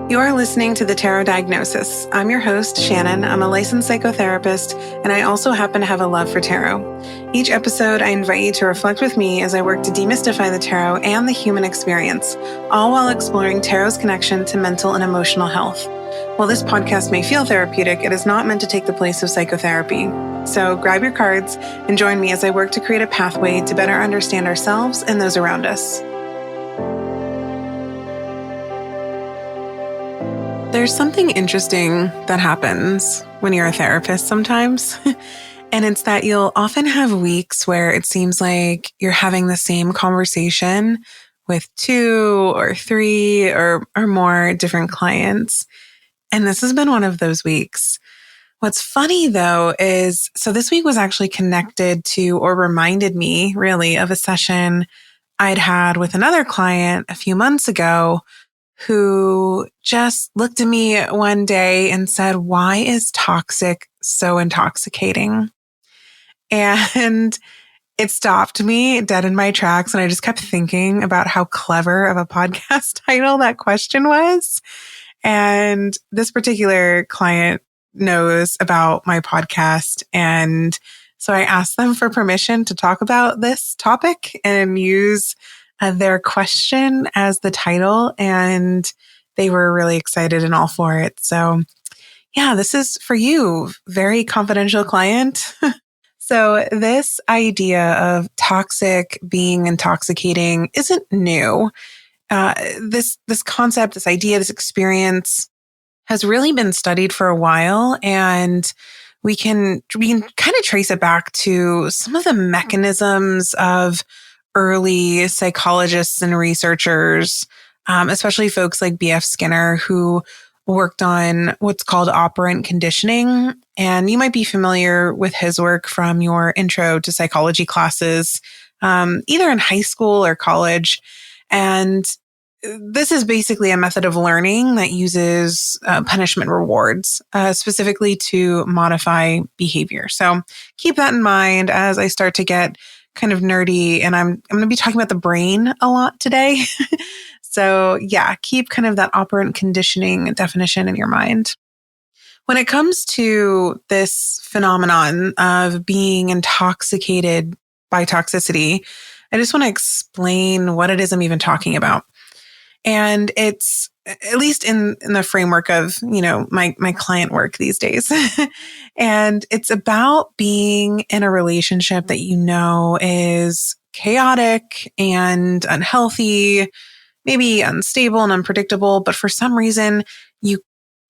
You are listening to The Tarot Diagnosis. I'm your host, Shannon. I'm a licensed psychotherapist, and I also happen to have a love for tarot. Each episode, I invite you to reflect with me as I work to demystify the tarot and the human experience, all while exploring tarot's connection to mental and emotional health. While this podcast may feel therapeutic, it is not meant to take the place of psychotherapy. So grab your cards and join me as I work to create a pathway to better understand ourselves and those around us. There's something interesting that happens when you're a therapist sometimes, and it's that you'll often have weeks where it seems like you're having the same conversation with 2 or 3 or more different clients. And this has been one of those weeks. What's funny though is, so this week was actually connected to or reminded me really of a session I'd had with another client a few months ago who just looked at me one day and said, "Why is toxic so intoxicating?" And it stopped me dead in my tracks. And I just kept thinking about how clever of a podcast title that question was. And this particular client knows about my podcast. And so I asked them for permission to talk about this topic and use their question as the title, and they were really excited and all for it. So yeah, this is for you, very confidential client. So this idea of toxic being intoxicating isn't new. This concept, this idea, this experience has really been studied for a while, and we can kind of trace it back to some of the mechanisms of early psychologists and researchers, especially folks like B.F. Skinner, who worked on what's called operant conditioning. And you might be familiar with his work from your intro to psychology classes, either in high school or college. And this is basically a method of learning that uses punishment rewards, specifically to modify behavior. So keep that in mind as I start to get kind of nerdy, and I'm going to be talking about the brain a lot today. So yeah, keep kind of that operant conditioning definition in your mind. When it comes to this phenomenon of being intoxicated by toxicity, I just want to explain what it is I'm even talking about. And it's at least in the framework of, my client work these days. And it's about being in a relationship that is chaotic and unhealthy, maybe unstable and unpredictable, but for some reason you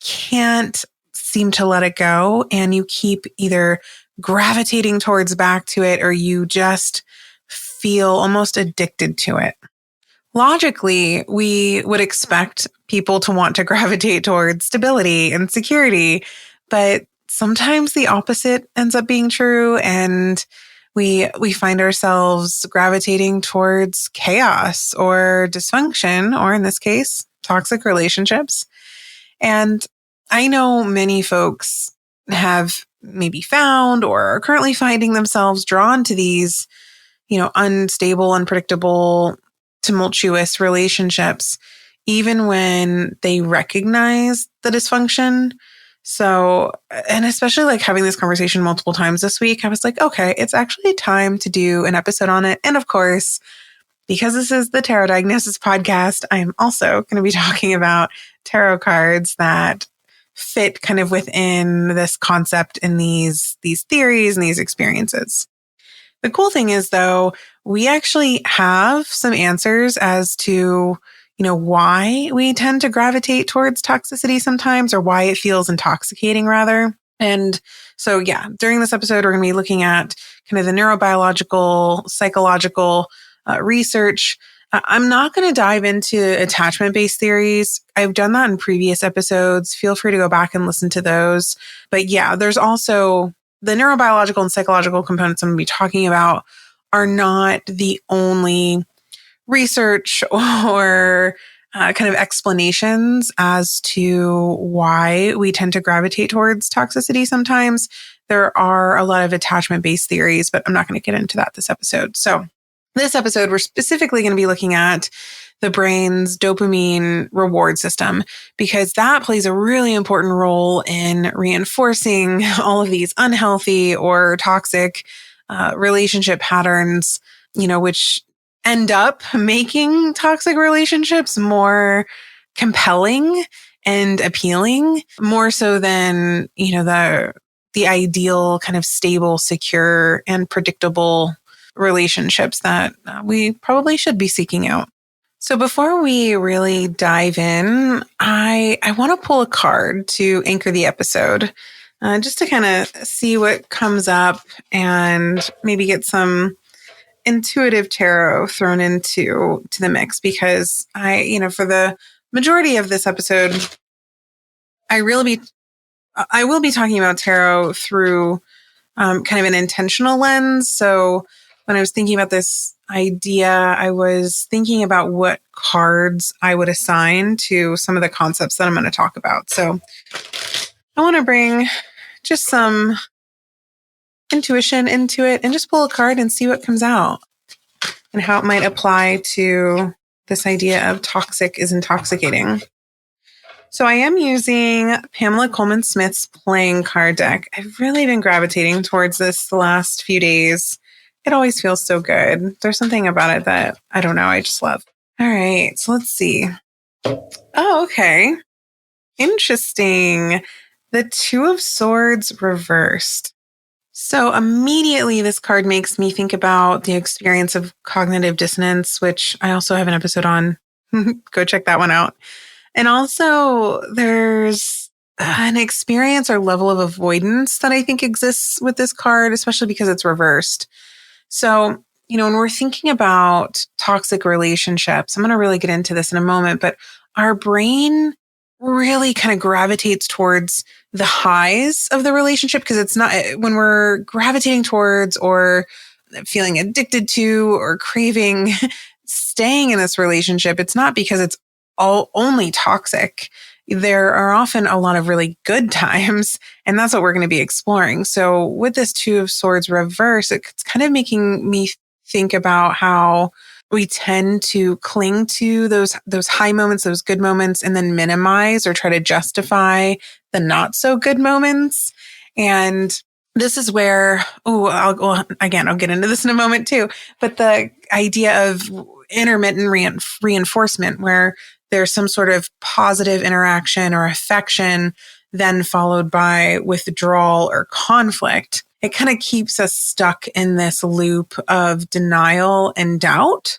can't seem to let it go, and you keep either gravitating towards back to it, or you just feel almost addicted to it. Logically, we would expect people to want to gravitate towards stability and security, but sometimes the opposite ends up being true, and we find ourselves gravitating towards chaos or dysfunction, or in this case, toxic relationships. And I know many folks have maybe found or are currently finding themselves drawn to these, unstable, unpredictable, tumultuous relationships, even when they recognize the dysfunction. So, and especially like having this conversation multiple times this week, I was like, okay, it's actually time to do an episode on it. And of course, because this is the Tarot Diagnosis podcast, I am also going to be talking about tarot cards that fit kind of within this concept and these theories and these experiences. The cool thing is, though, we actually have some answers as to, why we tend to gravitate towards toxicity sometimes, or why it feels intoxicating rather. And so, yeah, during this episode, we're going to be looking at kind of the neurobiological, psychological research. I'm not going to dive into attachment-based theories. I've done that in previous episodes. Feel free to go back and listen to those. But yeah, there's also the neurobiological and psychological components I'm going to be talking about are not the only research or kind of explanations as to why we tend to gravitate towards toxicity sometimes. There are a lot of attachment-based theories, but I'm not going to get into that this episode. So this episode, we're specifically going to be looking at the brain's dopamine reward system, because that plays a really important role in reinforcing all of these unhealthy or toxic relationship patterns, which end up making toxic relationships more compelling and appealing, more so than, the ideal kind of stable, secure, and predictable relationships that we probably should be seeking out. So before we really dive in, I want to pull a card to anchor the episode, just to kind of see what comes up and maybe get some intuitive tarot thrown into the mix, because for the majority of this episode, I will be talking about tarot through kind of an intentional lens. So when I was thinking about this idea, I was thinking about what cards I would assign to some of the concepts that I'm going to talk about. So I want to bring just some intuition into it and just pull a card and see what comes out and how it might apply to this idea of toxic is intoxicating. So I am using Pamela Coleman Smith's playing card deck. I've really been gravitating towards this the last few days. It always feels so good. There's something about it that, I don't know, I just love. All right, so let's see. Oh, okay. Interesting. The Two of Swords reversed. So immediately this card makes me think about the experience of cognitive dissonance, which I also have an episode on. Go check that one out. And also there's an experience or level of avoidance that I think exists with this card, especially because it's reversed. So, when we're thinking about toxic relationships, I'm going to really get into this in a moment, but our brain really kind of gravitates towards the highs of the relationship, because it's not, when we're gravitating towards or feeling addicted to or craving staying in this relationship, it's not because it's all only toxic. There are often a lot of really good times, and that's what we're going to be exploring. So with this Two of Swords reverse, it's kind of making me think about how we tend to cling to those high moments, those good moments, and then minimize or try to justify the not so good moments. And this is where, I'll get into this in a moment too, but the idea of intermittent reinforcement, where there's some sort of positive interaction or affection, then followed by withdrawal or conflict. It kind of keeps us stuck in this loop of denial and doubt,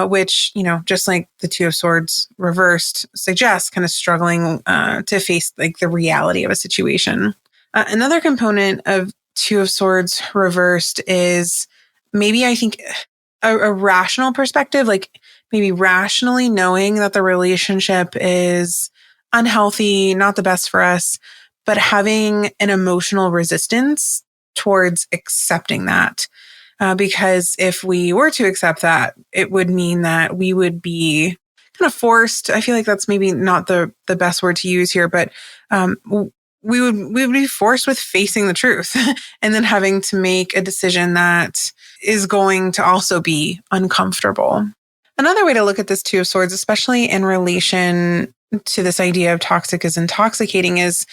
which, just like the Two of Swords reversed suggests, kind of struggling to face like the reality of a situation. Another component of Two of Swords reversed is maybe, I think, a rational perspective, like maybe rationally knowing that the relationship is unhealthy, not the best for us, but having an emotional resistance towards accepting that. Because if we were to accept that, it would mean that we would be kind of forced. I feel like that's maybe not the best word to use here, but we would be forced with facing the truth and then having to make a decision that is going to also be uncomfortable. Another way to look at this Two of Swords, especially in relation to this idea of toxic is intoxicating, is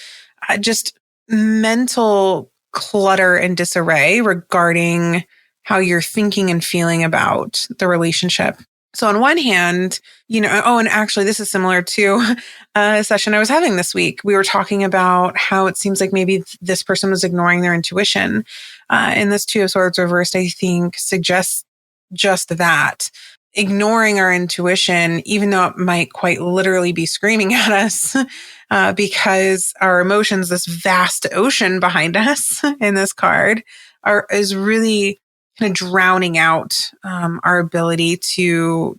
just mental clutter and disarray regarding how you're thinking and feeling about the relationship. So on one hand, and actually this is similar to a session I was having this week. We were talking about how it seems like maybe this person was ignoring their intuition. And this Two of Swords reversed, I think, suggests just that. Ignoring our intuition, even though it might quite literally be screaming at us, because our emotions, this vast ocean behind us in this card, is really kind of drowning out our ability to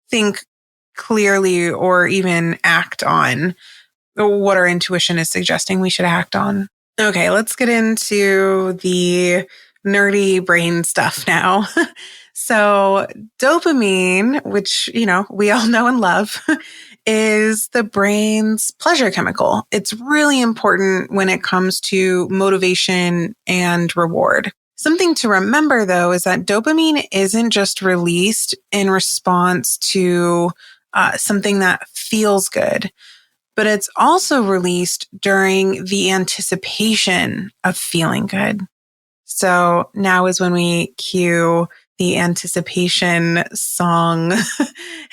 think clearly or even act on what our intuition is suggesting we should act on. Okay, let's get into the nerdy brain stuff now. So dopamine, which, we all know and love, is the brain's pleasure chemical. It's really important when it comes to motivation and reward. Something to remember, though, is that dopamine isn't just released in response to something that feels good, but it's also released during the anticipation of feeling good. So now is when we cue the anticipation song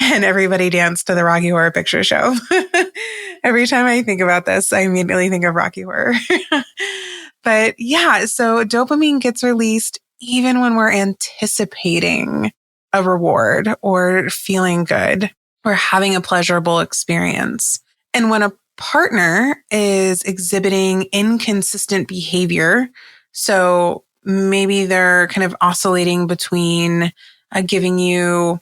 and everybody dance to the Rocky Horror Picture Show. Every time I think about this, I immediately think of Rocky Horror. But yeah, so dopamine gets released even when we're anticipating a reward or feeling good or having a pleasurable experience. And when a partner is exhibiting inconsistent behavior, so maybe they're kind of oscillating between giving you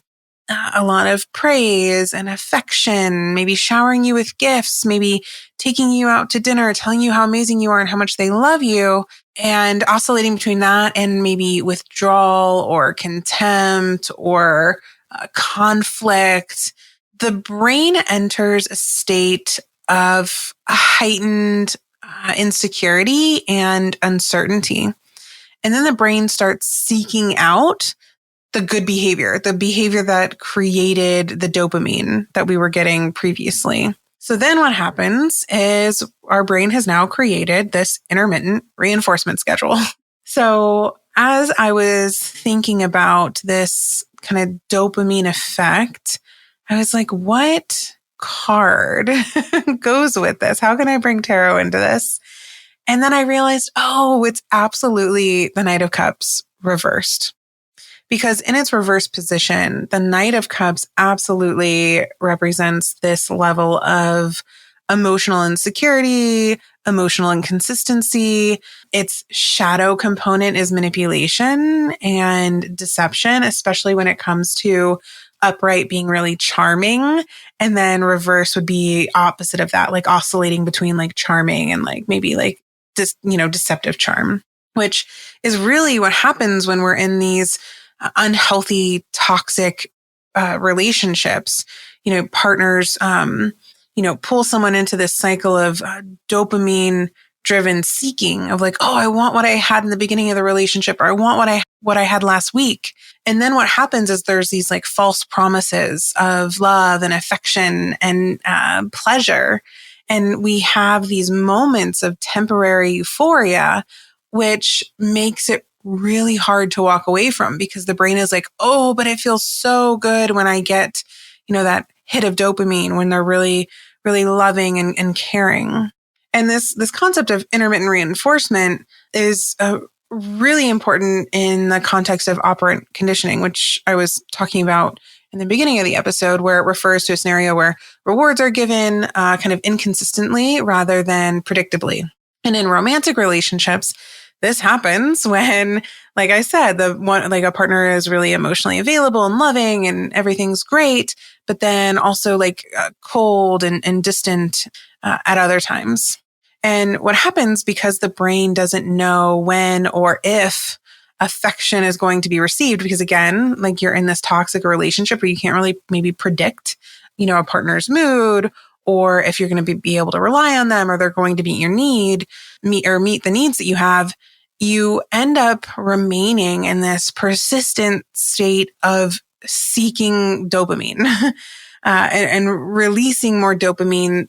a lot of praise and affection, maybe showering you with gifts, maybe taking you out to dinner, telling you how amazing you are and how much they love you, and oscillating between that and maybe withdrawal or contempt or conflict. The brain enters a state of heightened insecurity and uncertainty. And then the brain starts seeking out the good behavior, the behavior that created the dopamine that we were getting previously. So then what happens is our brain has now created this intermittent reinforcement schedule. So as I was thinking about this kind of dopamine effect, I was like, what card goes with this? How can I bring tarot into this? And then I realized, oh, it's absolutely the Knight of Cups reversed. Because in its reverse position, the Knight of Cups absolutely represents this level of emotional insecurity, emotional inconsistency. Its shadow component is manipulation and deception, especially when it comes to upright being really charming. And then reverse would be opposite of that, like oscillating between like charming and like maybe like deceptive charm, which is really what happens when we're in these unhealthy, toxic relationships. Partners, pull someone into this cycle of dopamine driven seeking of like, oh, I want what I had in the beginning of the relationship, or I want what I had last week. And then what happens is there's these like false promises of love and affection and pleasure. And we have these moments of temporary euphoria, which makes it really hard to walk away from, because the brain is like, oh, but it feels so good when I get, that hit of dopamine, when they're really, really loving and caring. And this concept of intermittent reinforcement is really important in the context of operant conditioning, which I was talking about in the beginning of the episode, where it refers to a scenario where rewards are given kind of inconsistently rather than predictably. And in romantic relationships, this happens when, like I said, a partner is really emotionally available and loving and everything's great, but then also cold and distant at other times. And what happens, because the brain doesn't know when or if affection is going to be received, because again, like you're in this toxic relationship where you can't really maybe predict, a partner's mood, or if you're going to be able to rely on them, or they're going to meet the needs that you have, you end up remaining in this persistent state of seeking dopamine and releasing more dopamine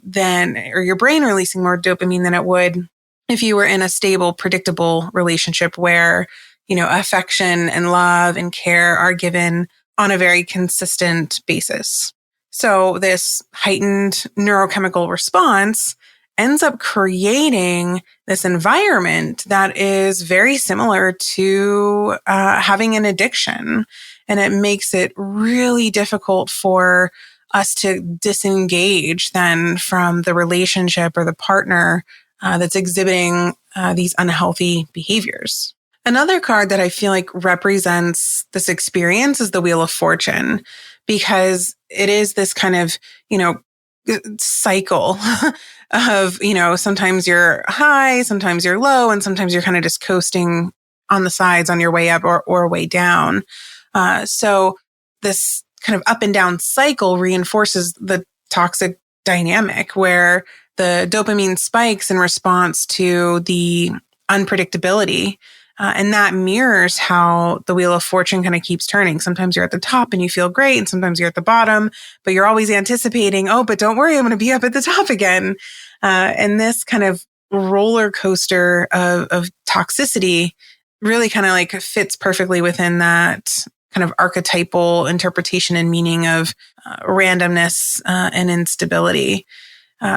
or your brain releasing more dopamine than it would if you were in a stable, predictable relationship where, affection and love and care are given on a very consistent basis. So this heightened neurochemical response ends up creating this environment that is very similar to having an addiction. And it makes it really difficult for us to disengage then from the relationship or the partner that's exhibiting these unhealthy behaviors. Another card that I feel like represents this experience is the Wheel of Fortune, because it is this kind of, cycle of, sometimes you're high, sometimes you're low, and sometimes you're kind of just coasting on the sides on your way up or way down. So this kind of up and down cycle reinforces the toxic dynamic where the dopamine spikes in response to the unpredictability And that mirrors how the wheel of fortune kind of keeps turning. Sometimes you're at the top and you feel great, and sometimes you're at the bottom, but you're always anticipating, oh, but don't worry, I'm going to be up at the top again. And this kind of roller coaster of toxicity really kind of like fits perfectly within that kind of archetypal interpretation and meaning of randomness and instability.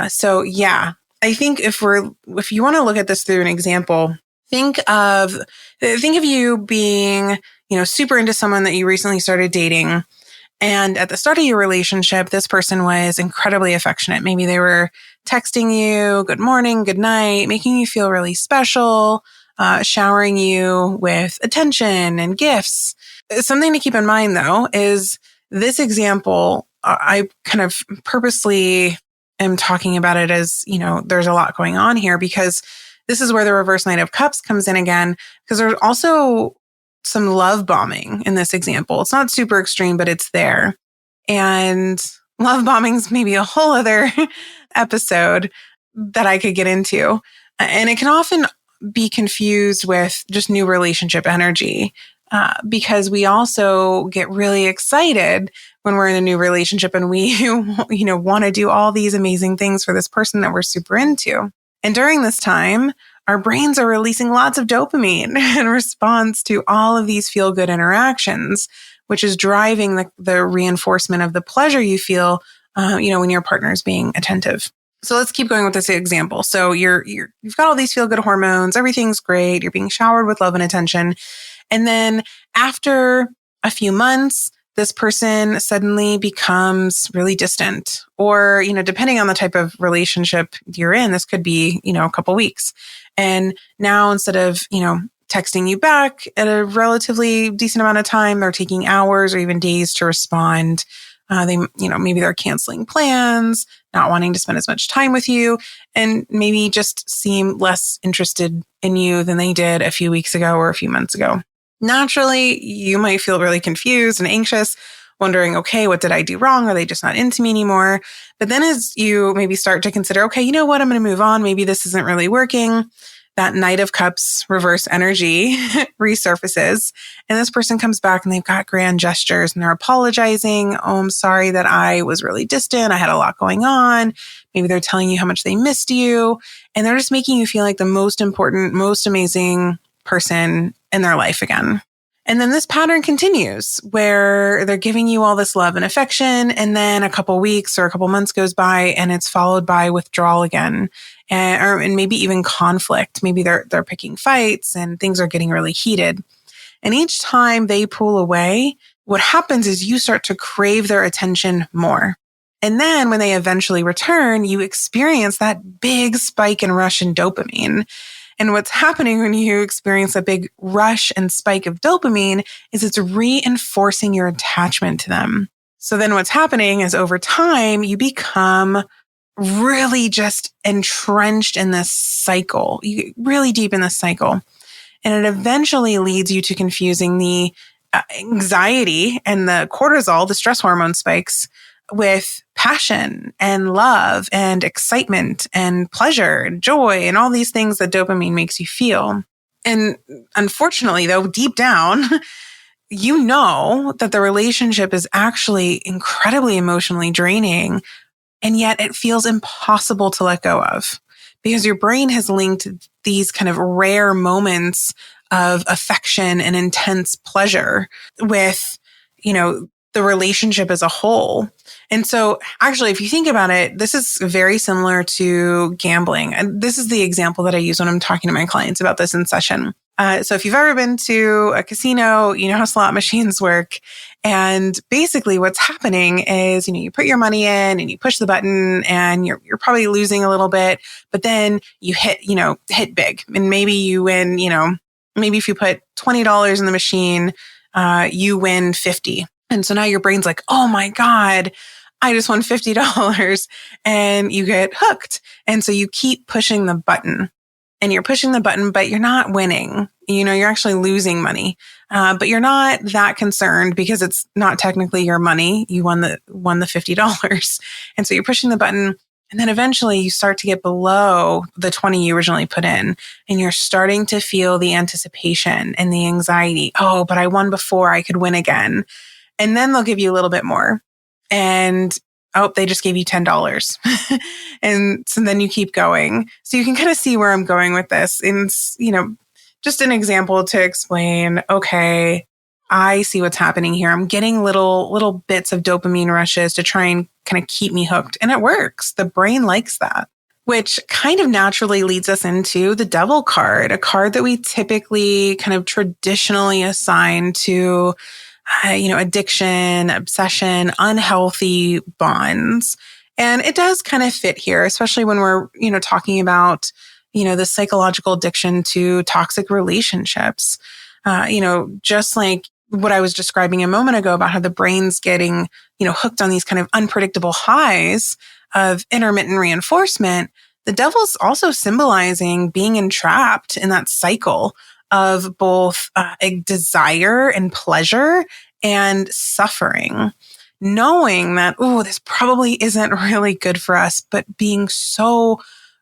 So yeah, I think if you want to look at this through an example, think of you being, super into someone that you recently started dating. And at the start of your relationship, this person was incredibly affectionate. Maybe they were texting you, good morning, good night, making you feel really special, showering you with attention and gifts. Something to keep in mind, though, is this example, I kind of purposely am talking about it as, there's a lot going on here, because this is where the reverse Knight of Cups comes in again, because there's also some love bombing in this example. It's not super extreme, but it's there. And love bombing's maybe a whole other episode that I could get into. And it can often be confused with just new relationship energy, because we also get really excited when we're in a new relationship and we, want to do all these amazing things for this person that we're super into. And during this time, our brains are releasing lots of dopamine in response to all of these feel-good interactions, which is driving the reinforcement of the pleasure you feel, when your partner is being attentive. So let's keep going with this example. So you've got all these feel-good hormones, everything's great, you're being showered with love and attention. And then after a few months, this person suddenly becomes really distant, or, depending on the type of relationship you're in, this could be, a couple weeks. And now instead of, texting you back at a relatively decent amount of time, they're taking hours or even days to respond. Maybe they're canceling plans, not wanting to spend as much time with you, and maybe just seem less interested in you than they did a few weeks ago or a few months ago. Naturally, you might feel really confused and anxious, wondering, okay, what did I do wrong? Are they just not into me anymore? But then as you maybe start to consider, okay, you know what, I'm going to move on. Maybe this isn't really working. That Knight of Cups reverse energy resurfaces, and this person comes back and they've got grand gestures and they're apologizing. Oh, I'm sorry that I was really distant. I had a lot going on. Maybe they're telling you how much they missed you, and they're just making you feel like the most important, most amazing person in their life again. And then this pattern continues where they're giving you all this love and affection. And then a couple weeks or a couple months goes by and it's followed by withdrawal again. And maybe even conflict. Maybe they're picking fights and things are getting really heated. And each time they pull away, what happens is you start to crave their attention more. And then when they eventually return, you experience that big spike and rush in dopamine. And what's happening when you experience a big rush and spike of dopamine is it's reinforcing your attachment to them. So then what's happening is over time, you become really just entrenched in this cycle, really deep in this cycle. And it eventually leads you to confusing the anxiety and the cortisol, the stress hormone spikes, with passion and love and excitement and pleasure and joy and all these things that dopamine makes you feel. And unfortunately, though, deep down, you know that the relationship is actually incredibly emotionally draining, and yet it feels impossible to let go of because your brain has linked these kind of rare moments of affection and intense pleasure with, the relationship as a whole. And so actually, if you think about it, this is very similar to gambling. And this is the example that I use when I'm talking to my clients about this in session. So if you've ever been to a casino, you know how slot machines work. And basically what's happening is, you put your money in and you push the button and you're probably losing a little bit, but then you hit big. And maybe you win, maybe if you put $20 in the machine, you win 50. And so now your brain's like, oh my God, I just won $50 and you get hooked. And so you keep pushing the button and you're pushing the button, but you're not winning. You're actually losing money. But you're not that concerned because it's not technically your money. You won the $50. And so you're pushing the button And then eventually you start to get below the 20 you originally put in, and you're starting to feel the anticipation and the anxiety. Oh, but I won before, I could win again. And then they'll give you a little bit more. And oh, they just gave you $10. And so then you keep going. So you can kind of see where I'm going with this. And, just an example to explain, okay, I see what's happening here. I'm getting little bits of dopamine rushes to try and kind of keep me hooked. And it works. The brain likes that, which kind of naturally leads us into the devil card, a card that we typically kind of traditionally assign to, addiction, obsession, unhealthy bonds. And it does kind of fit here, especially when we're, talking about, the psychological addiction to toxic relationships. Just like what I was describing a moment ago about how the brain's getting, hooked on these kind of unpredictable highs of intermittent reinforcement, the devil's also symbolizing being entrapped in that cycle of both a desire and pleasure and suffering, knowing that, oh, this probably isn't really good for us, but being so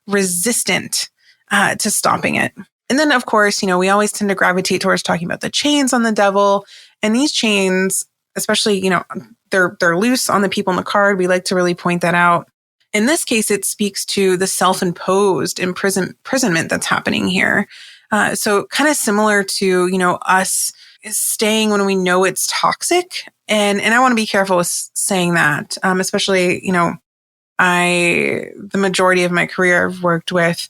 resistant to stopping it. And then, of course, we always tend to gravitate towards talking about the chains on the devil. And these chains, especially, they're loose on the people in the card. We like to really point that out. In this case, it speaks to the self-imposed imprisonment that's happening here. So kind of similar to, us staying when we know it's toxic. And I want to be careful with saying that, especially, the majority of my career I've worked with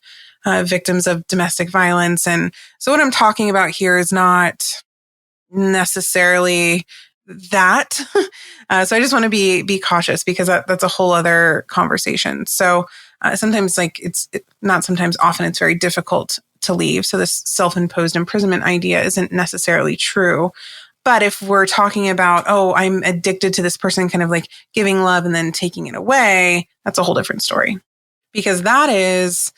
victims of domestic violence. And so what I'm talking about here is not necessarily that. So I just want to be cautious because that's a whole other conversation. So sometimes often it's very difficult to leave. So this self-imposed imprisonment idea isn't necessarily true. But if we're talking about, oh, I'm addicted to this person kind of like giving love and then taking it away, that's a whole different story. Because that is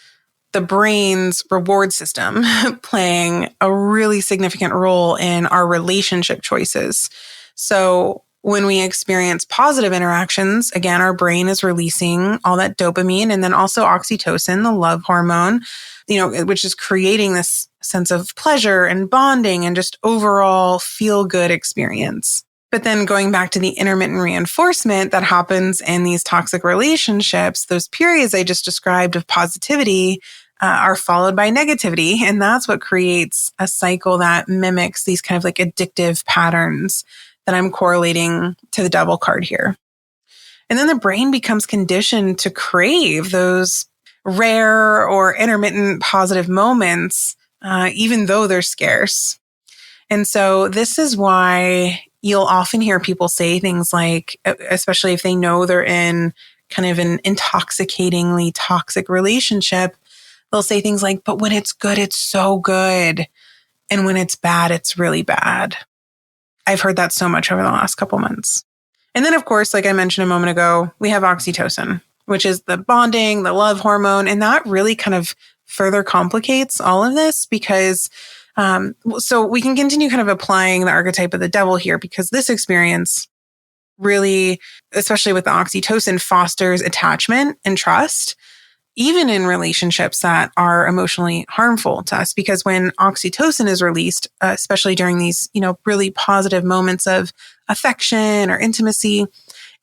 the brain's reward system playing a really significant role in our relationship choices. So when we experience positive interactions, again, our brain is releasing all that dopamine and then also oxytocin, the love hormone, which is creating this sense of pleasure and bonding and just overall feel good experience. But then going back to the intermittent reinforcement that happens in these toxic relationships, those periods I just described of positivity are followed by negativity. And that's what creates a cycle that mimics these kind of like addictive patterns that I'm correlating to the devil card here. And then the brain becomes conditioned to crave those rare or intermittent positive moments, even though they're scarce. And so this is why you'll often hear people say things like, especially if they know they're in kind of an intoxicatingly toxic relationship, they'll say things like, but when it's good, it's so good. And when it's bad, it's really bad. I've heard that so much over the last couple months. And then, of course, like I mentioned a moment ago, we have oxytocin, which is the bonding, the love hormone. And that really kind of further complicates all of this because so we can continue kind of applying the archetype of the devil here because this experience really, especially with the oxytocin, fosters attachment and trust, even in relationships that are emotionally harmful to us. Because when oxytocin is released, especially during these, really positive moments of affection or intimacy,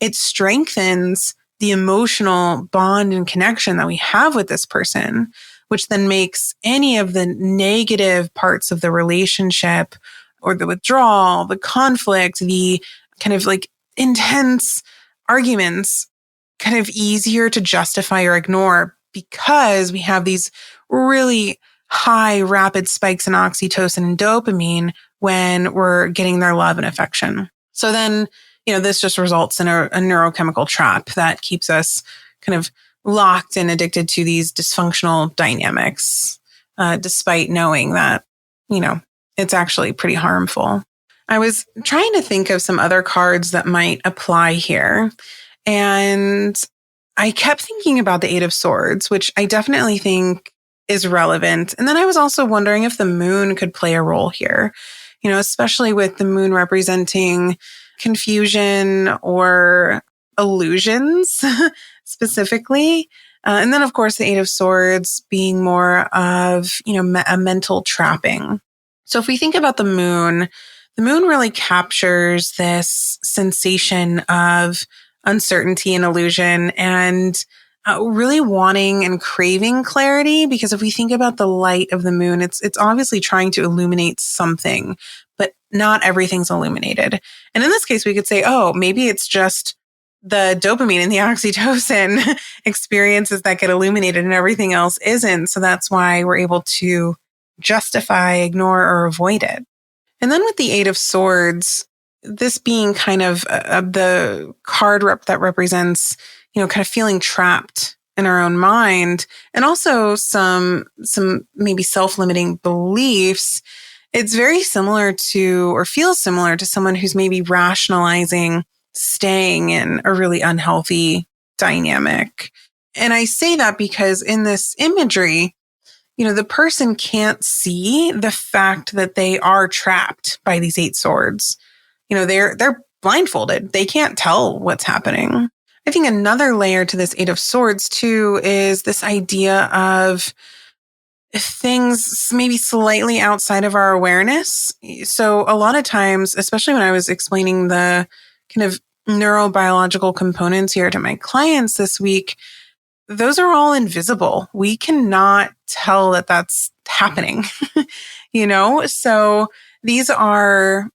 it strengthens the emotional bond and connection that we have with this person, which then makes any of the negative parts of the relationship or the withdrawal, the conflict, the kind of like intense arguments kind of easier to justify or ignore because we have these really high, rapid spikes in oxytocin and dopamine when we're getting their love and affection. So then, this just results in a neurochemical trap that keeps us kind of locked and addicted to these dysfunctional dynamics, despite knowing that, it's actually pretty harmful. I was trying to think of some other cards that might apply here. And I kept thinking about the Eight of Swords, which I definitely think is relevant. And then I was also wondering if the moon could play a role here, especially with the moon representing confusion or illusions. specifically. And then, of course, the Eight of Swords being more of, a mental trapping. So if we think about the moon really captures this sensation of uncertainty and illusion and really wanting and craving clarity. Because if we think about the light of the moon, it's obviously trying to illuminate something, but not everything's illuminated. And in this case, we could say, oh, maybe it's just the dopamine and the oxytocin experiences that get illuminated and everything else isn't. So that's why we're able to justify, ignore, or avoid it. And then with the Eight of Swords, this being kind of the card that represents, kind of feeling trapped in our own mind, and also some maybe self-limiting beliefs. It's very similar to, or feels similar to, someone who's maybe rationalizing staying in a really unhealthy dynamic. And I say that because in this imagery, the person can't see the fact that they are trapped by these eight swords. They're blindfolded. They can't tell what's happening. I think another layer to this Eight of Swords too is this idea of things maybe slightly outside of our awareness. So a lot of times, especially when I was explaining the kind of neurobiological components here to my clients this week, those are all invisible. We cannot tell that that's happening, So these are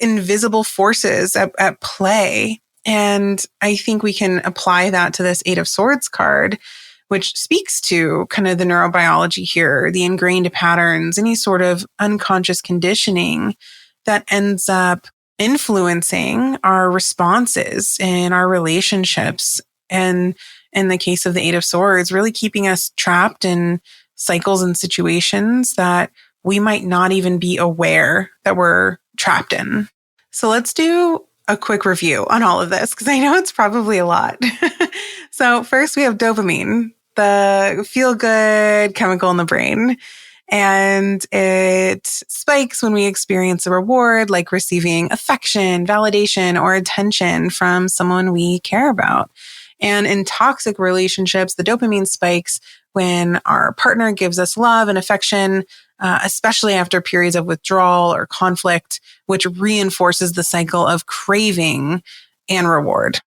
invisible forces at play. And I think we can apply that to this Eight of Swords card, which speaks to kind of the neurobiology here, the ingrained patterns, any sort of unconscious conditioning that ends up influencing our responses in our relationships. And in the case of the Eight of Swords, really keeping us trapped in cycles and situations that we might not even be aware that we're trapped in. So let's do a quick review on all of this, because I know it's probably a lot. So first we have dopamine, the feel-good chemical in the brain. And it spikes when we experience a reward, like receiving affection, validation, or attention from someone we care about. And in toxic relationships, the dopamine spikes when our partner gives us love and affection, especially after periods of withdrawal or conflict, which reinforces the cycle of craving and reward.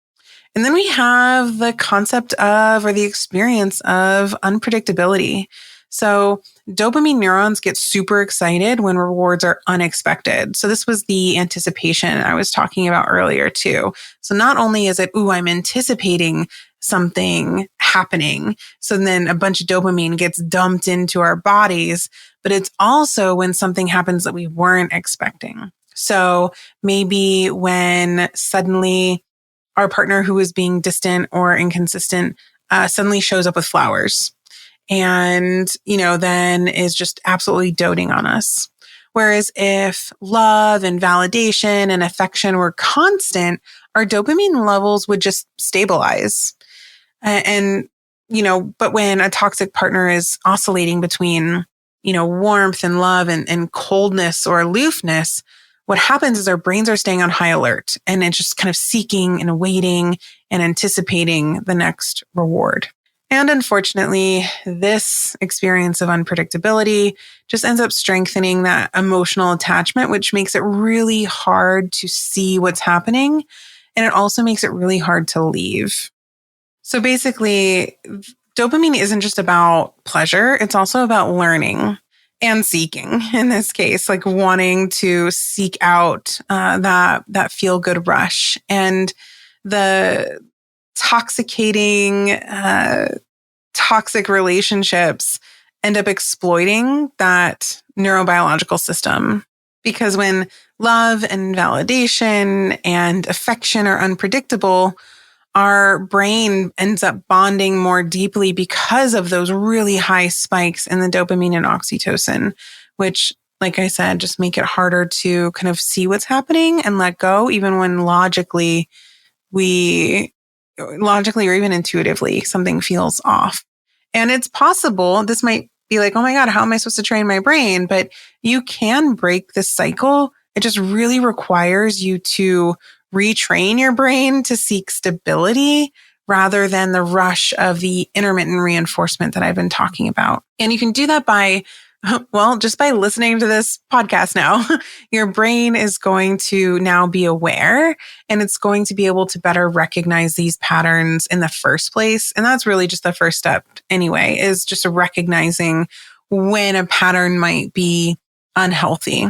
And then we have the concept of, or the experience of, unpredictability. So dopamine neurons get super excited when rewards are unexpected. So this was the anticipation I was talking about earlier too. So not only is it, I'm anticipating something happening, so then a bunch of dopamine gets dumped into our bodies, but it's also when something happens that we weren't expecting. So maybe when suddenly our partner who is being distant or inconsistent suddenly shows up with flowers and, then is just absolutely doting on us. Whereas if love and validation and affection were constant, our dopamine levels would just stabilize. And, but when a toxic partner is oscillating between, warmth and love and coldness or aloofness, what happens is our brains are staying on high alert, and it's just kind of seeking and waiting and anticipating the next reward. And unfortunately, this experience of unpredictability just ends up strengthening that emotional attachment, which makes it really hard to see what's happening. And it also makes it really hard to leave. So basically, dopamine isn't just about pleasure. It's also about learning and seeking, in this case, like wanting to seek out that feel-good rush. And the intoxicating, toxic relationships end up exploiting that neurobiological system. Because when love and validation and affection are unpredictable, our brain ends up bonding more deeply because of those really high spikes in the dopamine and oxytocin, which, like I said, just make it harder to kind of see what's happening and let go, even when logically or even intuitively, something feels off. And it's possible, this might be like, oh my God, how am I supposed to train my brain? But you can break this cycle. It just really requires you to retrain your brain to seek stability rather than the rush of the intermittent reinforcement that I've been talking about. And you can do that by, well, just by listening to this podcast now. Your brain is going to now be aware, and it's going to be able to better recognize these patterns in the first place. And that's really just the first step anyway, is just recognizing when a pattern might be unhealthy.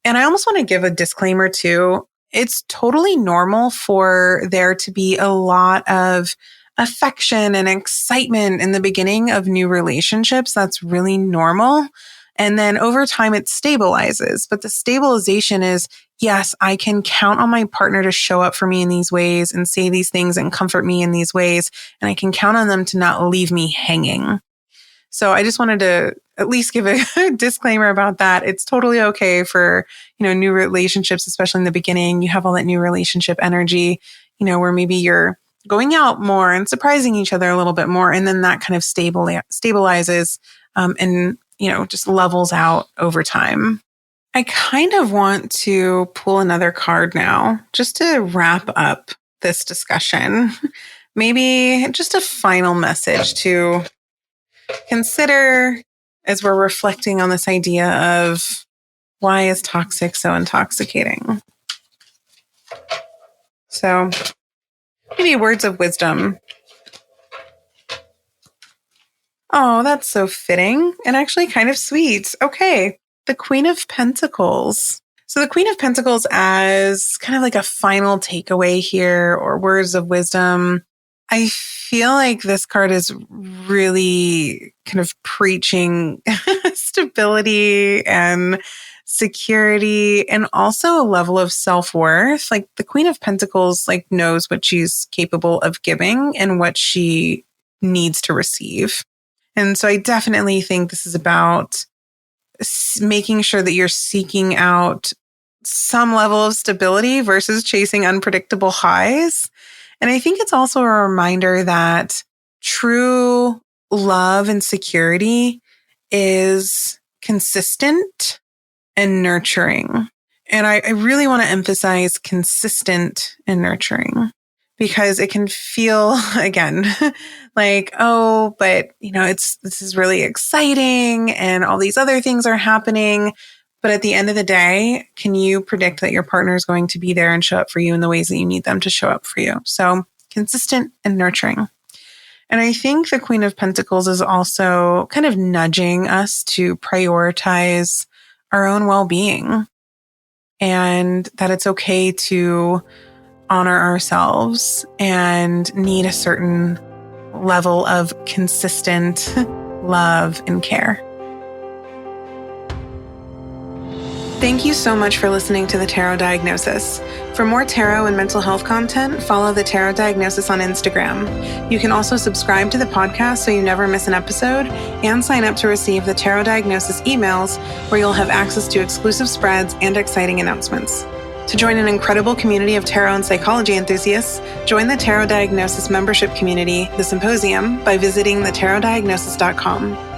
And I almost want to give a disclaimer too. It's totally normal for there to be a lot of affection and excitement in the beginning of new relationships. That's really normal. And then over time, it stabilizes. But the stabilization is, yes, I can count on my partner to show up for me in these ways and say these things and comfort me in these ways. And I can count on them to not leave me hanging. So I just wanted to at least give a disclaimer about that. It's totally okay for, new relationships, especially in the beginning. You have all that new relationship energy, where maybe you're going out more and surprising each other a little bit more. And then that kind of stabilizes and, just levels out over time. I kind of want to pull another card now just to wrap up this discussion. Maybe just a final message to consider as we're reflecting on this idea of why is toxic so intoxicating? So maybe words of wisdom. Oh, that's so fitting and actually kind of sweet. Okay. The Queen of Pentacles. So the Queen of Pentacles as kind of like a final takeaway here, or words of wisdom. I feel like this card is really kind of preaching stability and security, and also a level of self-worth. Like the Queen of Pentacles, knows what she's capable of giving and what she needs to receive. And so I definitely think this is about making sure that you're seeking out some level of stability versus chasing unpredictable highs. And I think it's also a reminder that true love and security is consistent and nurturing. And I really want to emphasize consistent and nurturing, because it can feel, again, like, oh, but this is really exciting and all these other things are happening. But at the end of the day, can you predict that your partner is going to be there and show up for you in the ways that you need them to show up for you? So consistent and nurturing. And I think the Queen of Pentacles is also kind of nudging us to prioritize our own well-being, and that it's okay to honor ourselves and need a certain level of consistent love and care. Thank you so much for listening to the Tarot Diagnosis. For more tarot and mental health content, follow the Tarot Diagnosis on Instagram. You can also subscribe to the podcast so you never miss an episode, and sign up to receive the Tarot Diagnosis emails, where you'll have access to exclusive spreads and exciting announcements. To join an incredible community of tarot and psychology enthusiasts, join the Tarot Diagnosis membership community, The Symposium, by visiting thetarotdiagnosis.com.